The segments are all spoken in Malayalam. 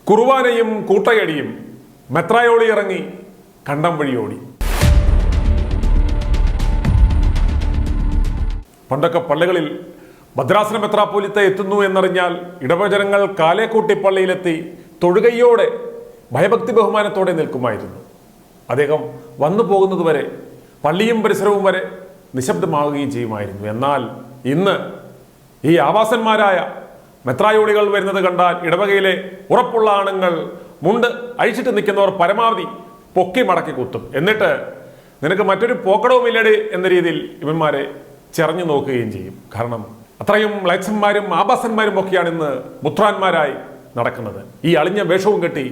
കുർബാനയും കൂട്ടയടിയും മെത്രായോളി ഇറങ്ങി കണ്ടം വഴിയോടി. പണ്ടൊക്കെ പള്ളികളിൽ ഭദ്രാസന മെത്രാപ്പോലിത്ത എത്തുന്നു എന്നറിഞ്ഞാൽ ഇടവജനങ്ങൾ കാലേക്കൂട്ടി പള്ളിയിലെത്തി തൊഴുകയോടെ ഭയഭക്തി ബഹുമാനത്തോടെ നിൽക്കുമായിരുന്നു. അദ്ദേഹം വന്നു പോകുന്നതുവരെ പള്ളിയും പരിസരവും വരെ നിശബ്ദമാവുകയും ചെയ്യുമായിരുന്നു. എന്നാൽ ഇന്ന് ഈ ആവാസന്മാരായ മെത്രായോളികൾ വരുന്നത് കണ്ടാൽ ഇടവകയിലെ ഉറപ്പുള്ള ആണുങ്ങൾ മുണ്ട് അഴിച്ചിട്ട് നിൽക്കുന്നവർ പരമാവധി പൊക്കി മടക്കി കുത്തും. എന്നിട്ട് നിനക്ക് മറ്റൊരു പോക്കടവുമില്ലടി എന്ന രീതിയിൽ ഇവന്മാരെ ചെറഞ്ഞു നോക്കുകയും ചെയ്യും. കാരണം അത്രയും മ്ലേച്ഛന്മാരും ആഭാസന്മാരും ഒക്കെയാണ് ഇന്ന് മുത്രാന്മാരായി നടക്കുന്നത്, ഈ അളിഞ്ഞ വേഷവും കെട്ടി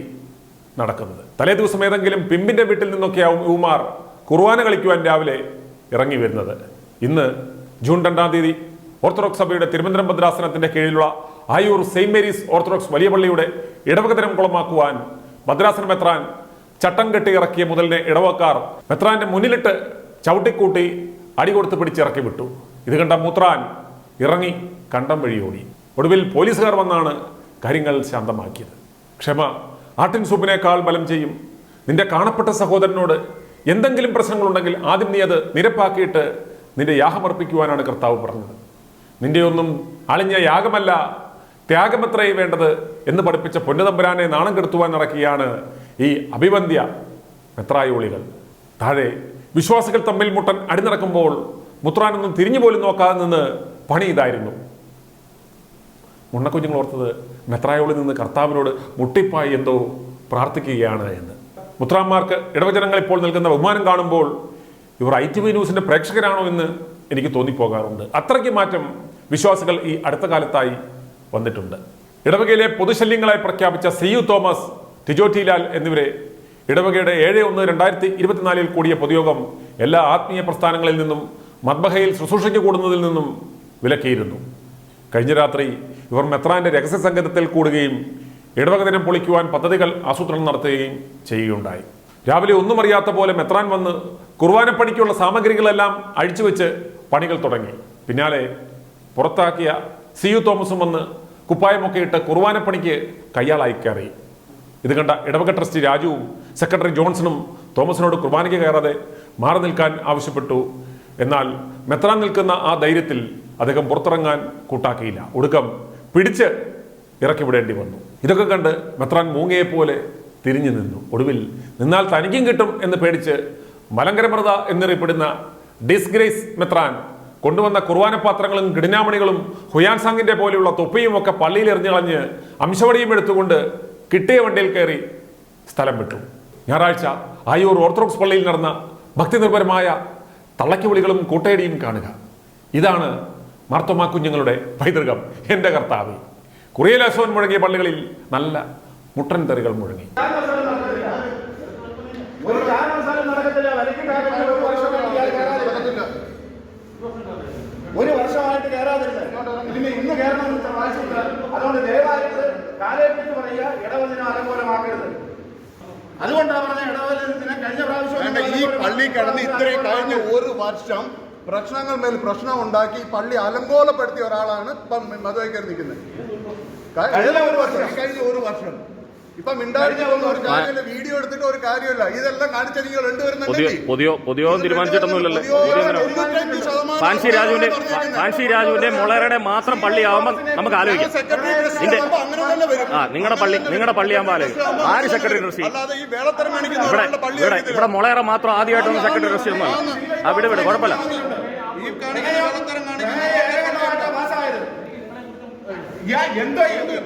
നടക്കുന്നത്. തലേ ദിവസം ഏതെങ്കിലും പിമ്പിന്റെ വീട്ടിൽ നിന്നൊക്കെയാവും ഇവമാർ കുർബാന കളിക്കുവാൻ രാവിലെ ഇറങ്ങി വരുന്നത്. ഇന്ന് ജൂൺ 2-ാം തീയതി ഓർത്തഡോക്സ് സഭയുടെ തിരുവനന്തപുരം ഭദ്രാസനത്തിന്റെ കീഴിലുള്ള ആയൂർ സെയിന്റ് മേരീസ് ഓർത്തഡോക്സ് വലിയ പള്ളിയുടെ ഇടവകതരം കുളമാക്കുവാൻ ഭദ്രാസന മെത്രാൻ ചട്ടം കെട്ടി ഇറക്കിയ മുതലിനെ ഇടവക്കാർ മെത്രാന്റെ മുന്നിലിട്ട് ചവിട്ടിക്കൂട്ടി അടികൊടുത്ത് പിടിച്ചിറക്കി വിട്ടു. ഇത് കണ്ട മൂത്രാൻ ഇറങ്ങി കണ്ടം വഴിയോടി. ഒടുവിൽ പോലീസുകാർ വന്നാണ് കാര്യങ്ങൾ ശാന്തമാക്കിയത്. ക്ഷമ ആട്ടിൻ സൂപ്പിനേക്കാൾ ബലം ചെയ്യും. നിന്റെ കാണപ്പെട്ട സഹോദരനോട് എന്തെങ്കിലും പ്രശ്നങ്ങളുണ്ടെങ്കിൽ ആദ്യം നീ അത് നിരപ്പാക്കിയിട്ട് നിന്റെ യാഗമർപ്പിക്കുവാനാണ് കർത്താവ് പറഞ്ഞത്. നിന്റെ ഒന്നും അളിഞ്ഞ യാഗമല്ല, ത്യാഗമത്രേ വേണ്ടത് എന്ന് പഠിപ്പിച്ച പൊന്നുതമ്പുരാനെ നാണം കെടുത്തുവാൻ ഇറക്കിയാണ് ഈ അഭിവന്ധ്യ മെത്രായോളികൾ. താഴെ വിശ്വാസികൾ തമ്മിൽ മുട്ടൻ അടിനടക്കുമ്പോൾ മുത്രാനൊന്നും തിരിഞ്ഞു പോലും നോക്കാതെ നിന്ന് പണി ഇതായിരുന്നു. മുണ്ണക്കുഞ്ഞുങ്ങൾ ഓർത്തത് മെത്രായോളിൽ നിന്ന് കർത്താവിനോട് മുട്ടിപ്പായി എന്തോ പ്രാർത്ഥിക്കുകയാണ് എന്ന്. മുത്രാന്മാർക്ക് ഇടവജനങ്ങൾ ഇപ്പോൾ നൽകുന്ന ബഹുമാനം കാണുമ്പോൾ ഇവർ ITV ന്യൂസിന്റെ പ്രേക്ഷകരാണോ എന്ന് എനിക്ക് തോന്നിപ്പോകാറുണ്ട്. അത്രയ്ക്ക് മാറ്റം വിശ്വാസികൾ ഈ അടുത്ത കാലത്തായി വന്നിട്ടുണ്ട്. ഇടവകയിലെ പൊതുശല്യങ്ങളായി പ്രഖ്യാപിച്ച CU Thomas, Tijo T Lal എന്നിവരെ ഇടവകയുടെ 7/1/2024 കൂടിയ പൊതുയോഗം എല്ലാ ആത്മീയ പ്രസ്ഥാനങ്ങളിൽ നിന്നും മദ്ബഹയിൽ ശുശ്രൂഷയ്ക്ക് കൂടുന്നതിൽ നിന്നും വിലക്കിയിരുന്നു. കഴിഞ്ഞ രാത്രി ഇവർ മെത്രാന്റെ രഹസ്യ സംഗീതത്തിൽ കൂടുകയും ഇടവകദിനം പൊളിക്കുവാൻ പദ്ധതികൾ ആസൂത്രണം നടത്തുകയും ചെയ്യുകയുണ്ടായി. രാവിലെ ഒന്നും അറിയാത്ത പോലെ മെത്രാൻ വന്ന് കുർബാനപ്പണിക്കുള്ള സാമഗ്രികളെല്ലാം അഴിച്ചുവെച്ച് പണികൾ തുടങ്ങി. പിന്നാലെ പുറത്താക്കിയ CU തോമസും വന്ന് കുപ്പായമൊക്കെ ഇട്ട് കുർബാനപ്പണിക്ക് കയ്യാളായി കയറി. ഇത് കണ്ട ഇടവക ട്രസ്റ്റി രാജുവും സെക്രട്ടറി ജോൺസണും തോമസിനോട് കുർബാനയ്ക്ക് കയറാതെ മാറി നിൽക്കാൻ ആവശ്യപ്പെട്ടു. എന്നാൽ മെത്രാൻ നിൽക്കുന്ന ആ ധൈര്യത്തിൽ അദ്ദേഹം പുറത്തിറങ്ങാൻ കൂട്ടാക്കിയില്ല. ഒടുക്കം പിടിച്ച് ഇറക്കി വിടേണ്ടി വന്നു. ഇതൊക്കെ കണ്ട് മെത്രാൻ മൂങ്ങയെപ്പോലെ തിരിഞ്ഞു നിന്നു. ഒടുവിൽ നിന്നാൽ തനിക്കും കിട്ടും എന്ന് പേടിച്ച് മലങ്കരമൃത എന്നറിയപ്പെടുന്ന ഡിസ്ഗ്രേസ് മെത്രാൻ കൊണ്ടുവന്ന കുർബാന പാത്രങ്ങളും കിടിനാമണികളും ഹുയാൻസാങ്ങിന്റെ പോലെയുള്ള തൊപ്പിയും ഒക്കെ പള്ളിയിൽ എറിഞ്ഞു കളഞ്ഞ് അംശവടിയും എടുത്തുകൊണ്ട് കിട്ടിയ വണ്ടിയിൽ കയറി സ്ഥലം വിട്ടു. ഞായറാഴ്ച ആയൂർ ഓർത്തഡോക്സ് പള്ളിയിൽ നടന്ന ഭക്തി നിർഭരമായ തള്ളക്കി വിളികളും കൂട്ടയടിയും കാണുക. ഇതാണ് മാർത്തോമാ കുഞ്ഞുങ്ങളുടെ പൈതൃകം. എൻ്റെ കർത്താവ്, കുറിയലാസോൻ മുഴങ്ങിയ പള്ളികളിൽ നല്ല മുട്ടൻ തെറികൾ മുഴങ്ങി. ഒരു വർഷമായിട്ട് കയറാതിരുന്നത് ഇന്ന് കയറണം. അതുകൊണ്ട് ദയവായിട്ട് കാലേപ്പിച്ച് പറയുക, ഇടവദിനം അലങ്കോലമാക്കരുത്. അതുകൊണ്ടാണ് പറഞ്ഞ ഇടവദിനത്തിന് കഴിഞ്ഞ പ്രാവശ്യം ഈ പള്ളി കിടന്ന് ഇത്രയും കഴിഞ്ഞ ഒരു വർഷം പ്രശ്നങ്ങൾ മേൽ പ്രശ്നം ഉണ്ടാക്കി പള്ളി അലങ്കോലപ്പെടുത്തിയ ഒരാളാണ് ഇപ്പം മധുവയ്ക്കർ നിൽക്കുന്നത്. കഴിഞ്ഞ ഒരു വർഷം ഇപ്പൊ മിണ്ടാടിക്കുന്ന ഒരു കാര്യമില്ല, വീഡിയോ എടുത്തിട്ട് ഒരു കാര്യമില്ല. ഇതെല്ലാം കാണിച്ച നിങ്ങൾ പൊതുയോഗം തീരുമാനിച്ചിട്ടൊന്നുമില്ലല്ലോ. ഫാൻസി രാജുവിന്റെ മുളയുടെ മാത്രം പള്ളിയാവുമ്പോ നമുക്ക് ആലോചിക്കാം. നിങ്ങളുടെ പള്ളിയാകുമ്പോ ആലോചിക്കും. ആര് സെക്രട്ടറി ട്രസ്റ്റി? ഇവിടെ മുളയറ മാത്രം ആദ്യമായിട്ടൊന്നും സെക്രട്ടറി ട്രസ്റ്റി ഒന്നും അവിടെ വിട്, കുഴപ്പമില്ല.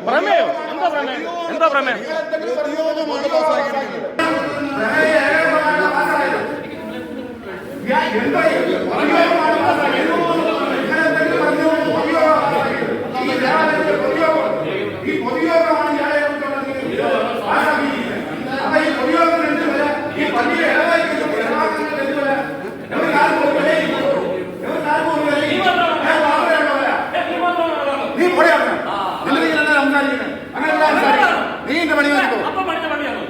പ്രമേയോ എന്താ പ്രമേയം?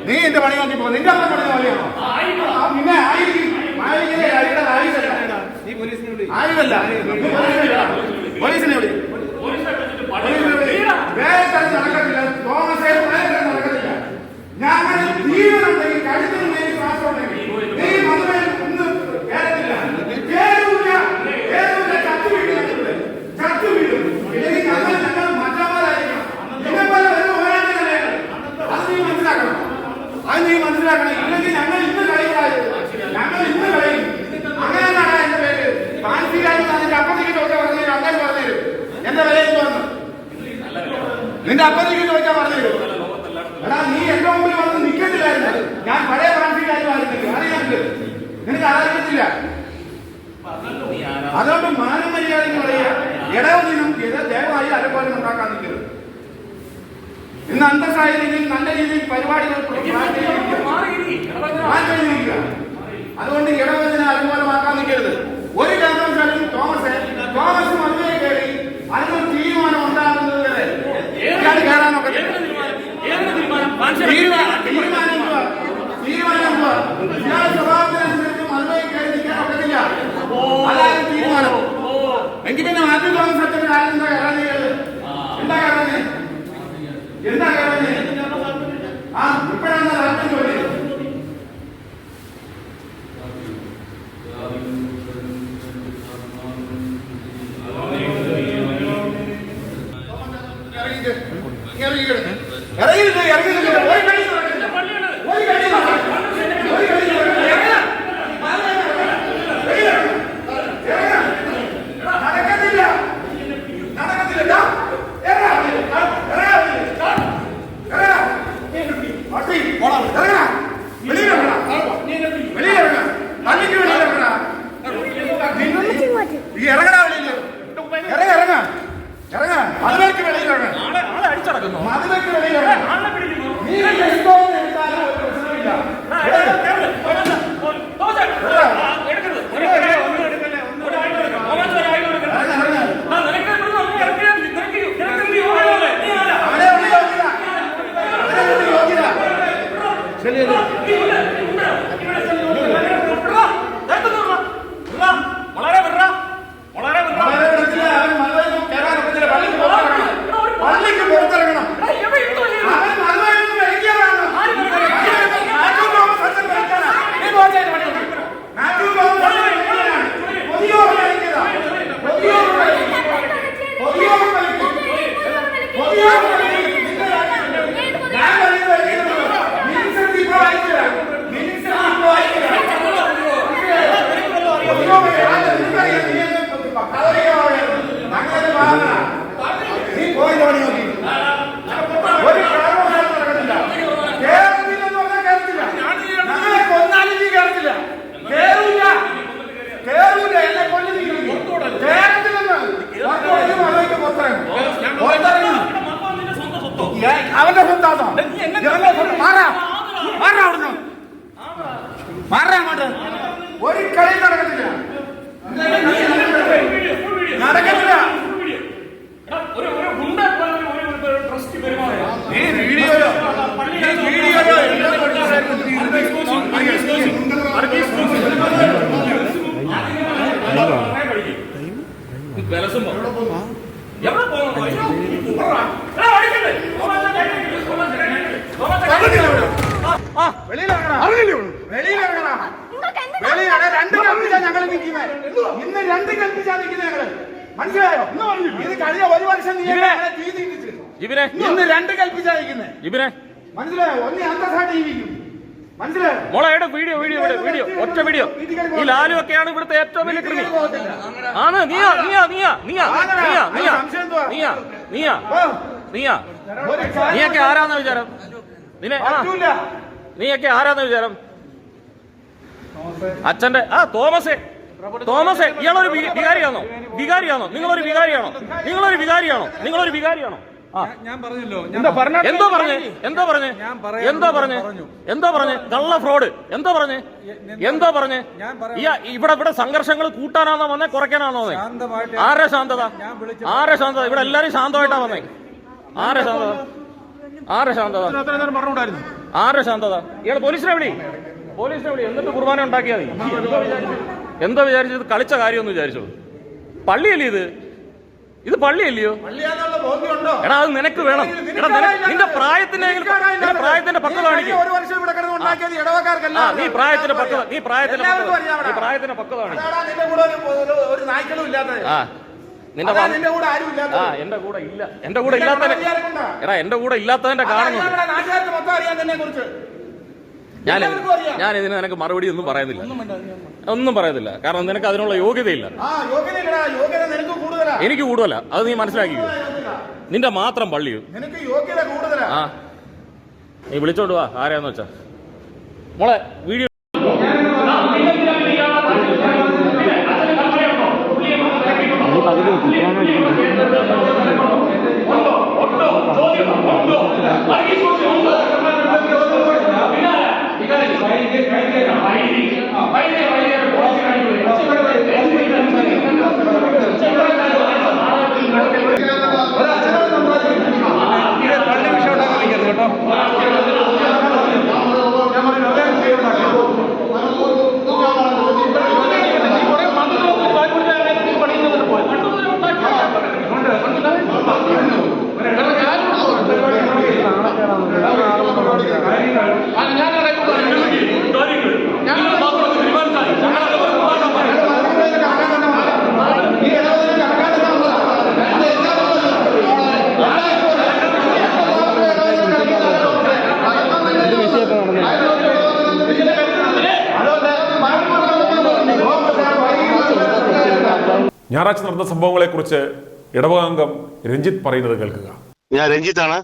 നീ എന്റെ പണി നോക്കിപ്പോ, നിന്റെ പണി പോലെയാണോ? പിന്നെ ആയിരല്ല പോലീസിനെ വിളി. നടക്കത്തില്ല തോമസേ, നടക്കത്തില്ല. അന്തസ്സായ രീതിയിൽ നല്ല രീതിയിൽ പരിപാടികൾ അതുകൊണ്ട് ഇടവചന അനുകൂലമാക്കാൻ നിൽക്കരുത്. ഒരു കാരണവശാലും തോമസ് മന്ത്രിയെ കയറി അതിനൊരു തീരുമാനം ഉണ്ടാകുന്നത് വരെ കയറാനൊക്കെ സ്വഭാവത്തിനനുസരിച്ച് മന്ത്രിയെ കയറി നിൽക്കാൻ ഒക്കത്തില്ല. അതാണ് തീരുമാനം. എങ്കിൽ പിന്നെ മാത്യു തോമസ് അച്ഛൻ്റെ കാര്യം എന്താ കയറാൻ? എന്താ കയറാൻ? ആ ഇപ്പോഴാണ് രാജ്യം ജോലി അവന്റെ സ്വന്തം ഒരു കളി നടക്കത്തില്ല. ഇന്ന് രണ്ട് കൽപ്പിച്ചാ നിൽക്കുന്നത് ഞങ്ങള്. മനസ്സിലായോ? ഇത് കഴിഞ്ഞ ഒരു വർഷം ഇന്ന് രണ്ട് കൽപ്പിച്ചാ നിൽക്കുന്നത്. മനസ്സിലായോ? ഒന്ന് അന്തസ്സായിട്ട് ജീവിക്കും. മനസ്സിലായോ? മോളെ വീഡിയോ ഒറ്റ വീഡിയോ. ഈ ലാലു ഒക്കെയാണ് ഇവിടുത്തെ ഏറ്റവും വലിയ കൃമി. ആണ് നീയൊക്കെ ആരാന്ന വിചാരം? നീയൊക്കെ ആരാന്ന വിചാരം? അച്ഛന്റെ തോമസേ ഇയാളൊരു വികാരിയാണോ? നിങ്ങളൊരു വികാരിയാണോ? ഞാൻ പറഞ്ഞല്ലോ. എന്തോ പറഞ്ഞേ കള്ള ഫ്രോഡ് എന്തോ പറഞ്ഞേ ഇവിടെ സംഘർഷങ്ങൾ കൂട്ടാനാണോ വന്നേ കുറയ്ക്കാനാണോ വന്നേ? ആരുടെ ശാന്തത? ഇവിടെ എല്ലാരും ശാന്തമായിട്ടാ വന്നേ. ആരുടെ ശാന്തത? ഇയാൾ പോലീസിനെ വിളി. എന്നിട്ട് കുർബാന ഉണ്ടാക്കിയാൽ മതി. എന്തോ വിചാരിച്ചത്? കളിച്ച കാര്യമൊന്നും വിചാരിച്ചത്? പള്ളിയല്ലേ ഇത് പള്ളിയല്ലയോ? എടാ അത് നിനക്ക് വേണം. എടാ നിന്റെ പ്രായത്തിന്റെ പക്വത കാണിക്കും. നീ പ്രായത്തിന്റെ പക്വത കാണിക്കും. എന്റെ കൂടെ ഇല്ലാത്തതിന്റെ കാണുന്നു. ഞാൻ ഇതിന് നിനക്ക് മറുപടി ഒന്നും പറയുന്നില്ല. കാരണം നിനക്ക് അതിനുള്ള യോഗ്യതയില്ല. എനിക്ക് കൂടുതലാ. അത് നീ മനസ്സിലാക്കി. നിന്റെ മാത്രം പള്ളിയോ? ആ നീ വിളിച്ചോണ്ട് വാ ആരെയാന്ന് വെച്ചാ. മോളെ വീഡിയോ അതിൽ ഞായറാഴ്ച നടന്ന സംഭവങ്ങളെക്കുറിച്ച് ഇടവകാംഗം രഞ്ജിത്ത് പറയുന്നത് കേൾക്കുക. ഞാൻ രഞ്ജിത്താണ്,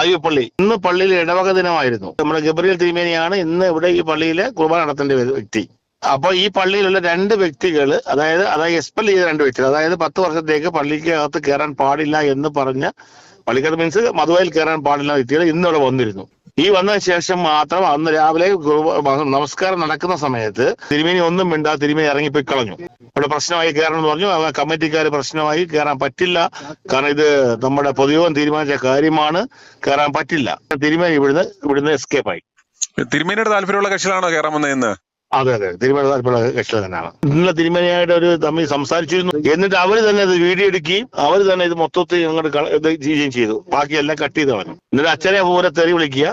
ആയുപ്പള്ളി. ഇന്ന് പള്ളിയിൽ ഇടവക ദിനമായിരുന്നു. നമ്മുടെ ഗബ്രിയേൽ തിരുമേനിയാണ് ഇന്ന് ഇവിടെ ഈ പള്ളിയിലെ കുർബാന നടത്തേണ്ട വ്യക്തി. അപ്പൊ ഈ പള്ളിയിലുള്ള രണ്ട് വ്യക്തികൾ, അതായത് എക്സ്പെൽ ചെയ്ത രണ്ട് വ്യക്തികൾ, അതായത് 10 വർഷത്തേക്ക് പള്ളിക്ക് അകത്ത് കയറാൻ പാടില്ല എന്ന് പറഞ്ഞ, പള്ളിക്കകത്ത് മീൻസ് മധുവയിൽ കയറാൻ പാടില്ല വ്യക്തികൾ ഇന്ന് ഇവിടെ വന്നിരുന്നു. ഈ വന്നതിന് ശേഷം മാത്രം അന്ന് രാവിലെ നമസ്കാരം നടക്കുന്ന സമയത്ത് തിരുമേനി ഒന്നും മിണ്ടാതെ തിരുമേനി ഇറങ്ങിപ്പോയി കളഞ്ഞു. ഇവിടെ പ്രശ്നമായി കയറണം എന്ന് പറഞ്ഞു. കമ്മിറ്റിക്കാർ പ്രശ്നമായി കയറാൻ പറ്റില്ല, കാരണം ഇത് നമ്മുടെ പൊതുയോഗം തീരുമാനിച്ച കാര്യമാണ്, കയറാൻ പറ്റില്ല. തിരുമേനി ഇവിടുന്ന് എസ്കേപ്പായി. തിരുമേനിയുടെ താല്പര്യമുള്ള കക്ഷികളാണോ കയറാൻ വന്നതെന്ന്? അതെ, തിരുമേനി താല്പര്യമുള്ള കക്ഷികൾ തന്നെയാണ്. ഇന്നലെ തിരുമേനിയായിട്ട് ഒരു തമ്മിൽ സംസാരിച്ചിരുന്നു. എന്നിട്ട് അവർ തന്നെ ഇത് വീഡിയോ എടുക്കുകയും അവർ തന്നെ ഇത് മൊത്തത്തിൽ അങ്ങോട്ട് ചെയ്യുകയും ചെയ്തു. ബാക്കിയെല്ലാം കട്ട് ചെയ്ത് കളഞ്ഞു. എന്നിട്ട് അച്ഛനെ പോലെ തെറി വിളിക്കുക,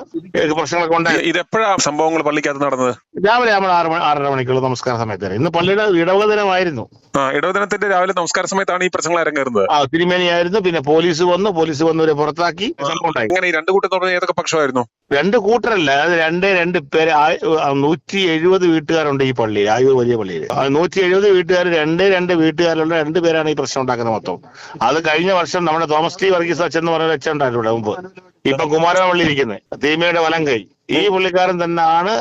പ്രശ്നങ്ങളൊക്കെ ഉണ്ടായി. ഇതെപ്പോഴാണ് സംഭവങ്ങൾ പള്ളിക്കകത്ത് നടന്നത്? രാവിലെ നമ്മൾ 6:30 മണിക്കുള്ള നമസ്കാര സമയത്ത്. ഇന്ന് പള്ളിയുടെ ഇടവക ദിനമായിരുന്നു. ഇടവദിനത്തിന്റെ രാവിലെ നമസ്കാര സമയത്താണ് ഈ പ്രശ്നങ്ങൾ അരങ്ങേറുന്നത്. തിരുമേനിയായിരുന്നു. പിന്നെ പോലീസ് വന്നവരെ പുറത്താക്കി. ഇങ്ങനെ ഈ 2 കൂട്ടം തുടങ്ങിയ ഏതൊക്കെ പക്ഷമായിരുന്നു? 2 കൂട്ടരല്ല, അത് 2 പേര്. 170 വീട്ടുകാരുണ്ട് ഈ പള്ളിയിൽ, ആയൂർ വലിയ പള്ളിയിൽ. 170 വീട്ടുകാർ, 2 വീട്ടുകാരുള്ള 2 പേരാണ് ഈ പ്രശ്നം ഉണ്ടാക്കുന്നത് മൊത്തം. അത് കഴിഞ്ഞ വർഷം നമ്മുടെ തോമസ് ടി വർഗീസ് അച്ഛൻ എന്ന് പറയുന്ന അച്ഛൻ ഉണ്ടായിരുന്നു മുമ്പ്. ഇപ്പൊ കുമാരപള്ളി ഇരിക്കുന്നത് തീമയുടെ വലം കൈ. ഈ പുള്ളിക്കാരൻ തന്നെയാണ്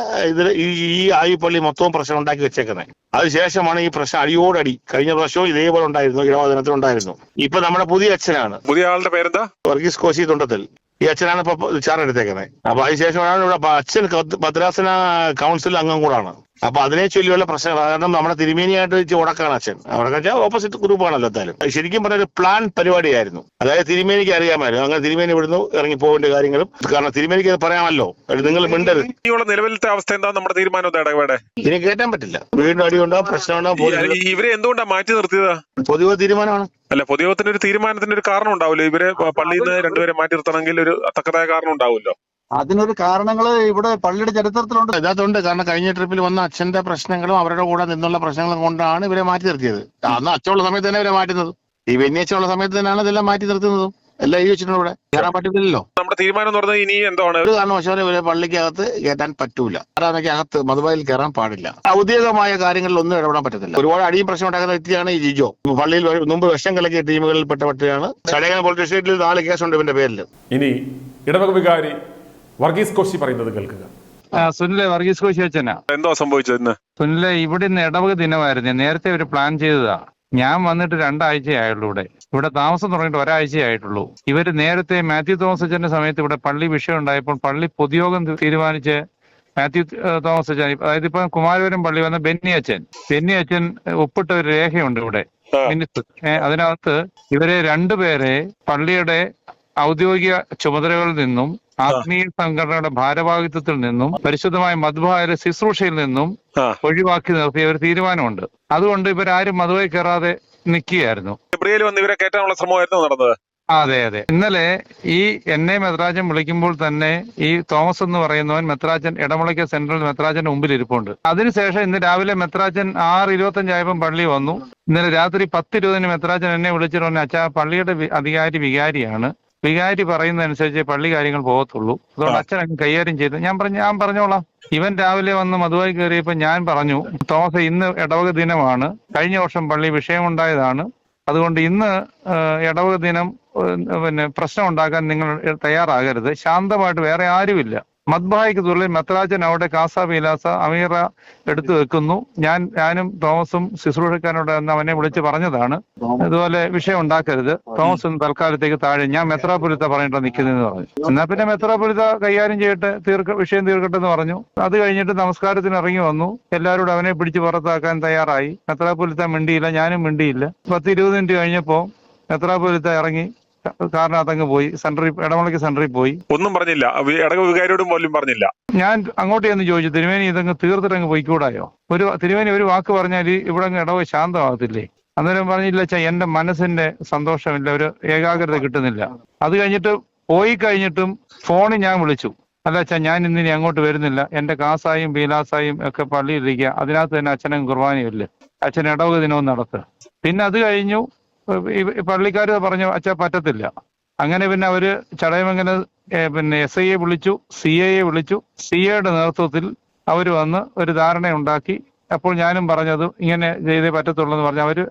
ഈ ആയുപള്ളി മൊത്തവും പ്രശ്നം ഉണ്ടാക്കി വെച്ചേക്കുന്നത്. അതിനുശേഷമാണ് ഈ പ്രശ്നം അടിയോടടി. കഴിഞ്ഞ പ്രാവശ്യവും ഇതേപോലെ ഉണ്ടായിരുന്നു, ഇടവദിനത്തിൽ ഉണ്ടായിരുന്നു. ഇപ്പൊ നമ്മുടെ പുതിയ അച്ഛനാണ്. പുതിയ ആളുടെ പേരെന്താ? വർഗീസ് കോശി തുണ്ടത്തിൽ. ഈ അച്ഛനാണ് ഇപ്പൊ ചാറെടുത്തേക്കുന്നത്. അപ്പൊ അതിനുശേഷമാണ് ഇവിടെ അച്ഛൻ ഭദ്രാസന കൗൺസിൽ അംഗം കൂടാണ്. അപ്പൊ അതിനെ ചൊല്ലിയുള്ള പ്രശ്നം, കാരണം നമ്മുടെ തിരുമേനിയായിട്ട് ഉടക്കാണ് അച്ഛൻ. അവിടെ ഓപ്പോസിറ്റ് ഗ്രൂപ്പാണല്ലോ. എന്തായാലും ശരിക്കും പറഞ്ഞ ഒരു പ്ലാൻ പരിപാടിയായിരുന്നു. അതായത് തിരുമേനിക്ക് അറിയാമായിരുന്നു അങ്ങനെ തിരുമേനി ഇവിടുന്ന് ഇറങ്ങി പോകേണ്ട കാര്യങ്ങളും, കാരണം തിരുമേനിക്ക് അത് പറയാമല്ലോ, നിങ്ങൾ മിണ്ടരുത്. നിലവിലത്തെ അവസ്ഥ എന്താ? നമ്മുടെ തീരുമാനം ഇടവേടെ ഇതിനെ കയറ്റാൻ പറ്റില്ല. വീണ്ടും അടിയുണ്ടാവും, പ്രശ്നമുണ്ടാവും. ഇവരെ എന്തുകൊണ്ടാണ് മാറ്റി നിർത്തിയത്? പൊതുവെ തീരുമാനമാണ്. അല്ല, പൊതുയോഗത്തിന്റെ ഒരു തീരുമാനത്തിന് ഒരു കാരണം ഉണ്ടാവില്ലോ. ഇവരെ പള്ളിയിൽ നിന്ന് 2 പേരെ മാറ്റി നിർത്തണമെങ്കിൽ ഒരു തക്കതായ കാരണം ഉണ്ടാവുമല്ലോ. അതിനൊരു കാരണങ്ങൾ ഇവിടെ പള്ളിയുടെ ചരിത്രത്തിലുണ്ട്. ഇതിനകത്തുണ്ട്. കാരണം കഴിഞ്ഞ ട്രിപ്പിൽ വന്ന അച്ഛന്റെ പ്രശ്നങ്ങളും അവരുടെ കൂടെ നിന്നുള്ള പ്രശ്നങ്ങളും കൊണ്ടാണ് ഇവരെ മാറ്റി നിർത്തിയത്. അന്ന് അച്ഛനുള്ള സമയത്ത് തന്നെ ഇവരെ മാറ്റുന്നത്. ഈ വെന്നിയച്ഛനുള്ള സമയത്ത് തന്നെയാണ് ഇതെല്ലാം മാറ്റി നിർത്തുന്നതും. എല്ലാം എഴുതി വെച്ചിട്ടുണ്ട്. ഇവിടെ കയറാൻ പറ്റില്ലല്ലോ. നമ്മുടെ തീരുമാനം എന്ന് പറഞ്ഞാൽ ഇനി എന്താണ്? ഒരു കാരണവശാലും ഇവരെ പള്ളിക്കകത്ത് കയറ്റാൻ പറ്റൂല. അകത്ത് മധുബായിൽ കയറാൻ പാടില്ല. ഔദ്യോഗികമായ കാര്യങ്ങളിൽ ഒന്നും ഇടപെടാൻ പറ്റത്തില്ല. ഒരുപാട് അടിയും പ്രശ്നം ഉണ്ടാക്കുന്ന വ്യക്തിയാണ് ഈ ജിജോ. പള്ളിയിൽ മുമ്പ് വിഷം കലക്കിയ ടീമുകളിൽ പെട്ട വ്യക്തിയാണ്. ചടയങ്ങ പോലീസ് സ്റ്റേഷനിൽ 4 കേസുണ്ട് ഇവന്റെ പേരിൽ. ഇനി ഇടവക വികാരി വർഗീസ് കോശി പറയുന്നത് കേൾക്കുക. സുനിലെ, വർഗീസ് കോശി അച്ഛനാ. എന്തോ സംഭവിച്ചത് ഇന്ന്? സുനിലെ, ഇവിടെ ഇന്ന് ഇടവക ദിനമായിരുന്നു. നേരത്തെ ഒരു പ്ലാൻ ചെയ്തതാ. ഞാൻ വന്നിട്ട് 2 ആഴ്ചയായുള്ളൂ. ഇവിടെ താമസം തുടങ്ങിയിട്ട് 1 ആഴ്ചയായിട്ടുള്ളൂ. ഇവര് നേരത്തെ മാത്യു തോമസ് അച്ഛന്റെ സമയത്ത് ഇവിടെ പള്ളി വിഷയം ഉണ്ടായപ്പോൾ പള്ളി പൊതുയോഗം തീരുമാനിച്ച് മാത്യു തോമസ് അച്ഛൻ, അതായത് ഇപ്പൊ കുമാരപുരം പള്ളി വന്ന ബെന്നി അച്ഛൻ ഒപ്പിട്ട ഒരു രേഖയുണ്ട് ഇവിടെ മിനിറ്റ്സ്. അതിനകത്ത് ഇവരെ 2 പേരെ പള്ളിയുടെ ഔദ്യോഗിക ചുമതലകളിൽ നിന്നും ആത്മീയ സംഘടനയുടെ ഭാരവാഹിത്വത്തിൽ നിന്നും പരിശുദ്ധമായ മദ്ബായുടെ ശുശ്രൂഷയിൽ നിന്നും ഒഴിവാക്കി നിർത്തിയ ഒരു തീരുമാനമുണ്ട്. അതുകൊണ്ട് ഇവരാരും മദ്ബായിൽ കയറാതെ നിൽക്കുകയായിരുന്നു. ഗബ്രിയേൽ വന്ന് ഇവരെ കയറ്റാനുള്ള ശ്രമമായിരുന്നു നടന്നത്. അതെ. ഇന്നലെ ഈ എന്നെ മെത്രാച്ചൻ വിളിക്കുമ്പോൾ തന്നെ ഈ തോമസ് എന്ന് പറയുന്നവൻ മെത്രാച്ചൻ ഇടമുളയ്ക്ക സെൻട്രൽ മെത്രാച്ചന്റെ മുമ്പിൽ ഇരിപ്പുണ്ട്. അതിനുശേഷം ഇന്ന് രാവിലെ മെത്രാച്ചൻ 6:25 ആയപ്പോൾ പള്ളി വന്നു. ഇന്നലെ രാത്രി 10:20 മെത്രാച്ചൻ എന്നെ വിളിച്ചിട്ട് പറഞ്ഞു, അച്ഛാ പള്ളിയുടെ വികാരിയാണ്, വികാരി പറയുന്നതനുസരിച്ച് പള്ളി കാര്യങ്ങൾ പോകത്തുള്ളൂ, അതുകൊണ്ട് അച്ഛൻ അങ്ങ് കൈകാര്യം ചെയ്ത്. ഞാൻ പറഞ്ഞോളാം. ഇവൻ രാവിലെ വന്ന് മധുവായി കയറിയപ്പോൾ ഞാൻ പറഞ്ഞു, തോമസ് ഇന്ന് ഇടവക ദിനമാണ്, കഴിഞ്ഞ വർഷം പള്ളി വിഷയമുണ്ടായതാണ്, അതുകൊണ്ട് ഇന്ന് ഇടവക ദിനം പ്രശ്നം ഉണ്ടാക്കാൻ നിങ്ങൾ തയ്യാറാകരുത്. ശാന്തമായിട്ട്, വേറെ ആരുമില്ല. മദ്ബായിക്ക് തുള്ളി മെത്രാച്ചൻ അവിടെ കാസ വിലാസ അമീറ എടുത്തു വെക്കുന്നു. ഞാനും തോമസും ശുശ്രൂഷക്കാരോട് അവനെ വിളിച്ച് പറഞ്ഞതാണ്, ഇതുപോലെ വിഷയം ഉണ്ടാക്കരുത്, തോമസ് തൽക്കാലത്തേക്ക് താഴെ, ഞാൻ മെത്രാപൊലിത്ത പറഞ്ഞിട്ടാണ് നിൽക്കുന്നതെന്ന് പറഞ്ഞു. എന്നാൽ പിന്നെ മെത്രാപൊലിത്ത കൈകാര്യം ചെയ്യട്ടെ, വിഷയം തീർക്കട്ടെ എന്ന് പറഞ്ഞു. അത് കഴിഞ്ഞിട്ട് നമസ്കാരത്തിന് ഇറങ്ങി വന്നു. എല്ലാവരോടും അവനെ പിടിച്ച് പുറത്താക്കാൻ തയ്യാറായി. മെത്രാപൊലിത്ത മിണ്ടിയില്ല, ഞാനും മിണ്ടിയില്ല. 10-20 മിനിറ്റ് കഴിഞ്ഞപ്പോ മെത്രാപൊലിത്ത ഇറങ്ങി കാറിനകത്തങ്ങ് പോയി. ഇടമുളയ്ക്ക് സെന്ററിൽ പോയി. ഒന്നും പറഞ്ഞില്ല. ഇടവക വികാരിയോടും പോലും പറഞ്ഞില്ല. ഞാൻ അങ്ങോട്ട് ചെന്ന് ചോദിച്ചു, തിരുമേനി ഇതങ്ങ് തീർത്തിട്ടങ്ങ് പോയിക്കൂടായോ? തിരുമേനി ഒരു വാക്ക് പറഞ്ഞാൽ ഇവിടെ അങ്ങ് ഇടവക ശാന്തമാകത്തില്ലേ? അന്നേരം പറഞ്ഞില്ല, എന്റെ മനസ്സിന്റെ സന്തോഷമില്ല, ഒരു ഏകാഗ്രത കിട്ടുന്നില്ല. അത് കഴിഞ്ഞിട്ട് പോയി കഴിഞ്ഞിട്ടും ഫോണിൽ ഞാൻ വിളിച്ചു, അല്ല ഞാൻ ഇന്നിനി അങ്ങോട്ട് വരുന്നില്ല, എന്റെ കാസായും ബീലാസായും ഒക്കെ പള്ളിയിലിരിക്കുക, അതിനകത്ത് തന്നെ അച്ഛനും കുർബാനയും അച്ഛൻ ഇടവക ദിനവും നടത്തുക. പിന്നെ അത് കഴിഞ്ഞു പള്ളിക്കാർ പറഞ്ഞു, അച്ഛാ പറ്റത്തില്ല. അങ്ങനെ പിന്നെ അവര് ചടയമംഗലം SI വിളിച്ചു, CA വിളിച്ചു. CAയുടെ നേതൃത്വത്തിൽ അവർ വന്ന് ഒരു ധാരണയുണ്ടാക്കി അപ്പോൾ ഞാനും പറഞ്ഞത് ഇങ്ങനെ ചെയ്തേ പറ്റത്തുള്ളൂ എന്ന് പറഞ്ഞ് അവര്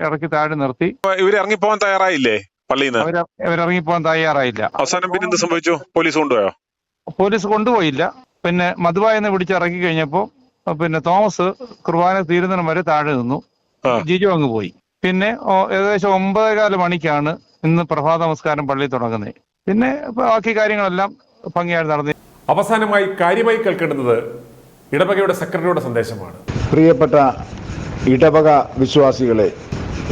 ഇറക്കി താഴെ നിർത്തി. ഇവര് ഇറങ്ങിപ്പോവാൻ തയ്യാറായില്ലേ പള്ളിയിൽ നിന്ന്? അവരിറങ്ങിപ്പോകാൻ തയ്യാറായില്ല. അവസാനം പിന്നെ എന്ത് സംഭവിച്ചു? പോലീസ് കൊണ്ടുപോയോ? പോലീസ് കൊണ്ടുപോയില്ല. പിന്നെ മധുവായെന്ന് പിടിച്ചിറക്കി കഴിഞ്ഞപ്പോൾ പിന്നെ തോമസ് കുർബാന തീരുന്നതിന് വരെ താഴെ നിന്നു. ജിജു അങ്ങ് പോയി. പിന്നെ ഏകദേശം 9:15 മണിക്കാണ് ഇന്ന് പ്രഭാത നമസ്കാരം പള്ളിയിൽ തുടങ്ങുന്നത്. പിന്നെ ബാക്കി കാര്യങ്ങളെല്ലാം ഭംഗിയായി നടന്നു. അവസാനമായി കാര്യമായി കേൾക്കേണ്ടത് ഇടവകയുടെ സെക്രട്ടറിയുടെ സന്ദേശമാണ്. പ്രിയപ്പെട്ട ഇടവക വിശ്വാസികളെ,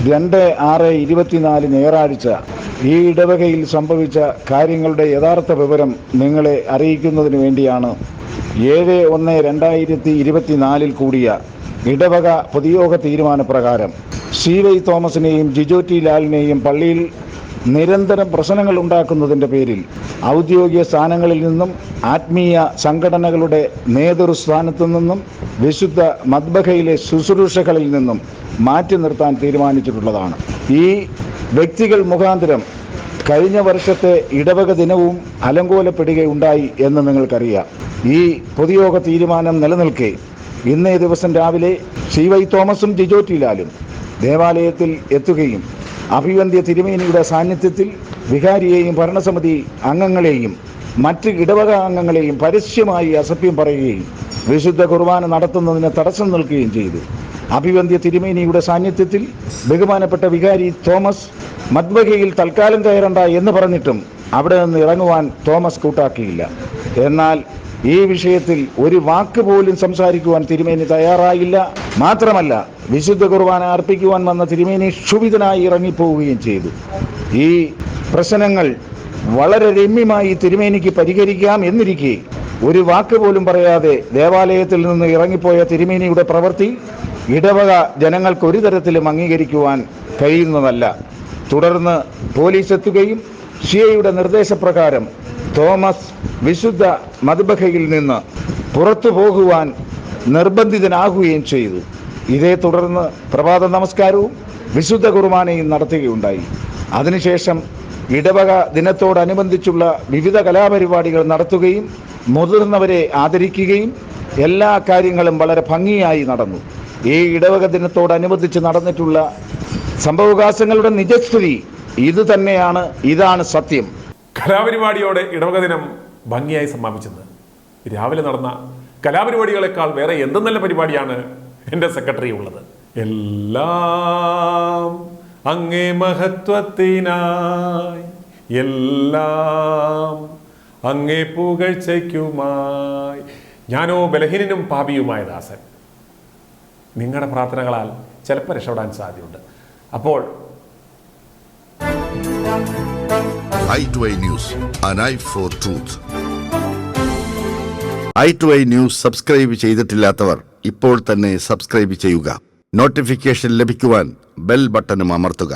2/6/24 ഞായറാഴ്ച ഈ ഇടവകയിൽ സംഭവിച്ച കാര്യങ്ങളുടെ യഥാർത്ഥ വിവരം നിങ്ങളെ അറിയിക്കുന്നതിന് വേണ്ടിയാണ് 7/1/2024 കൂടിയ ഇടവക പൊതുയോഗ തീരുമാനപ്രകാരം CY തോമസിനെയും ജിജോ ടി ലാലിനെയും പള്ളിയിൽ നിരന്തരം പ്രശ്നങ്ങൾ ഉണ്ടാക്കുന്നതിൻ്റെ പേരിൽ ഔദ്യോഗിക സ്ഥാനങ്ങളിൽ നിന്നും ആത്മീയ സംഘടനകളുടെ നേതൃസ്ഥാനത്തു നിന്നും വിശുദ്ധ മദ്ബഹയിലെ ശുശ്രൂഷകളിൽ നിന്നും മാറ്റി നിർത്താൻ തീരുമാനിച്ചിട്ടുള്ളതാണ്. ഈ വ്യക്തികൾ മുഖാന്തരം കഴിഞ്ഞ വർഷത്തെ ഇടവക ദിനവും അലങ്കോലപ്പെടുകയുണ്ടായി എന്ന് നിങ്ങൾക്കറിയാം. ഈ പൊതുയോഗ തീരുമാനം നിലനിൽക്കെ ഇന്നേ ദിവസം രാവിലെ CY തോമസും ജിജോ ടി ലാലും ദേവാലയത്തിൽ എത്തുകയും അഭിവന്ദ്യ തിരുമേനിയുടെ സാന്നിധ്യത്തിൽ വികാരിയെയും ഭരണസമിതി അംഗങ്ങളെയും മറ്റ് ഇടവക അംഗങ്ങളെയും പരസ്യമായി അസഭ്യം പറയുകയും വിശുദ്ധ കുർബാന നടത്തുന്നതിന് തടസ്സം നിൽക്കുകയും ചെയ്തു. അഭിവന്ദ്യ തിരുമേനിയുടെ സാന്നിധ്യത്തിൽ ബഹുമാനപ്പെട്ട വികാരി തോമസ് മദ്ബഹയിൽ തൽക്കാലം കയറണ്ട എന്ന് പറഞ്ഞിട്ടും അവിടെ നിന്ന് ഇറങ്ങുവാൻ തോമസ് കൂട്ടാക്കിയില്ല. എന്നാൽ ഈ വിഷയത്തിൽ ഒരു വാക്ക് പോലും സംസാരിക്കുവാൻ തിരുമേനി തയ്യാറായില്ല. മാത്രമല്ല, വിശുദ്ധ കുർബാന അർപ്പിക്കുവാൻ വന്ന തിരുമേനി ക്ഷുഭിതനായി ഇറങ്ങിപ്പോവുകയും ചെയ്തു. ഈ പ്രശ്നങ്ങൾ വളരെ രമ്യമായി തിരുമേനിക്ക് പരിഹരിക്കാം എന്നിരിക്കെ ഒരു വാക്ക് പോലും പറയാതെ ദേവാലയത്തിൽ നിന്ന് ഇറങ്ങിപ്പോയ തിരുമേനിയുടെ പ്രവൃത്തി ഇടവക ജനങ്ങൾക്ക് ഒരു തരത്തിലും അംഗീകരിക്കുവാൻ കഴിയുന്നതല്ല. തുടർന്ന് പോലീസ് എത്തുകയും CIയുടെ നിർദ്ദേശപ്രകാരം തോമസ് വിശുദ്ധ മദ്ബഹയിൽ നിന്ന് പുറത്തു പോകുവാൻ നിർബന്ധിതനാകുകയും ചെയ്തു. ഇതേ തുടർന്ന് പ്രഭാത നമസ്കാരവും വിശുദ്ധ കുർബാനയും നടത്തുകയുണ്ടായി. അതിനുശേഷം ഇടവക ദിനത്തോടനുബന്ധിച്ചുള്ള വിവിധ കലാപരിപാടികൾ നടത്തുകയും മുതിർന്നവരെ ആദരിക്കുകയും എല്ലാ കാര്യങ്ങളും വളരെ ഭംഗിയായി നടന്നു. ഈ ഇടവക ദിനത്തോടനുബന്ധിച്ച് നടന്നിട്ടുള്ള സംഭവവികാസങ്ങളുടെ നിജസ്ഥിതി ഇത് തന്നെയാണ്. ഇതാണ് സത്യം. കലാപരിപാടിയോടെ ഇടവക ദിനം ഭംഗിയായി സമാപിച്ചത്. രാവിലെ നടന്ന കലാപരിപാടികളെക്കാൾ വേറെ എന്ത് നല്ല പരിപാടിയാണ് എൻ്റെ സെക്രട്ടറി ഉള്ളത്. എല്ലാം അങ്ങേ മഹത്വത്തിനായി, എല്ലാം അങ്ങേ പുകഴ്ചയ്ക്കുമായി, ഞാനോ ബലഹീനനും പാപിയുമായ ദാസൻ. നിങ്ങളുടെ പ്രാർത്ഥനകളാൽ ചിലപ്പോൾ രക്ഷപ്പെടാൻ സാധ്യതയുണ്ട്. അപ്പോൾ i2i News, an eye for truth. i2i News subscribe ചെയ്തിട്ടില്ലാത്തവർ ഇപ്പോൾ തന്നെ സബ്സ്ക്രൈബ് ചെയ്യുക. നോട്ടിഫിക്കേഷൻ ലഭിക്കുവാൻ ബെൽ ബട്ടണും അമർത്തുക.